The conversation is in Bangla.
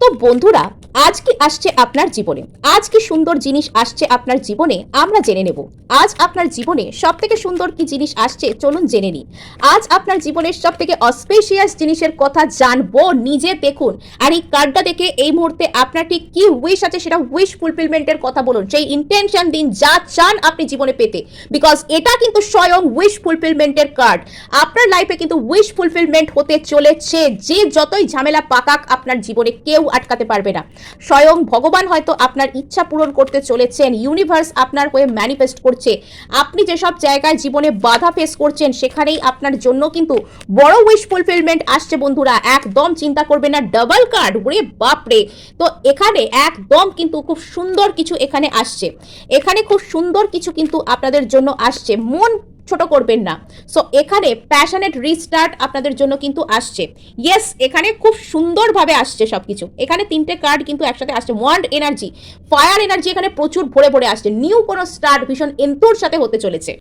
তো বন্ধুরা, আজ কি আসছে আপনার জীবনে? আজ কি সুন্দর জিনিস আসছে আপনার জীবনে? আমরা জেনে নেব। আজ আপনার জীবনে সবথেকে সুন্দর কি জিনিস আসছে চলুন জেনে নিই। আজ আপনার জীবনের সবথেকে অস্পেশিয়াস জিনিসের কথা জানবো, নিজে দেখুন। আর এই কার্ডটা দেখে এই মুহূর্তে আপনার ঠিক কি উইশ আছে সেটা উইশ ফুলফিলমেন্টের কথা বলুন। সেই ইন্টেনশন দিন যা চান আপনি জীবনে পেতে, বিকজ এটা কিন্তু স্বয়ং উইশ ফুলফিলমেন্টের কার্ড। আপনার লাইফে কিন্তু উইশ ফুলফিলমেন্ট হতে চলেছে। যে যতই ঝামেলা পাকাক আপনার জীবনে কেউ আটকাতে পারবে না। স্বয়ং ভগবান হয়তো আপনার ইচ্ছা পূরণ করতে চলেছেন। ইউনিভার্স আপনার হয়ে ম্যানিফেস্ট করছে। আপনি যেসব জায়গায় জীবনে বাধা ফেস করছেন সেখানেই আপনার জন্য কিন্তু বড় উইশ ফুলফিলমেন্ট আসছে বন্ধুরা। একদম চিন্তা করবে না। ডাবল কার্ড, ওরে বাপরে! তো এখানে একদম কিন্তু খুব সুন্দর কিছু এখানে আসছে। এখানে খুব সুন্দর কিছু কিন্তু আপনাদের জন্য আসছে। মন ছোট করবেন না। সো এখানে প্যাশনেট রিস্টার্ট আপনাদের জন্য কিন্তু আসছে। ইয়েস, এখানে খুব সুন্দরভাবে আসছে সবকিছু। এখানে তিনটে কার্ড কিন্তু একসাথে আসছে। ওয়ান্ড এনার্জি, ফায়ার এনার্জি এখানে প্রচুর ভরে ভরে আসছে। নিউ কোনো স্টার্ট ভীষণ এন্থুর সাথে হতে চলেছে।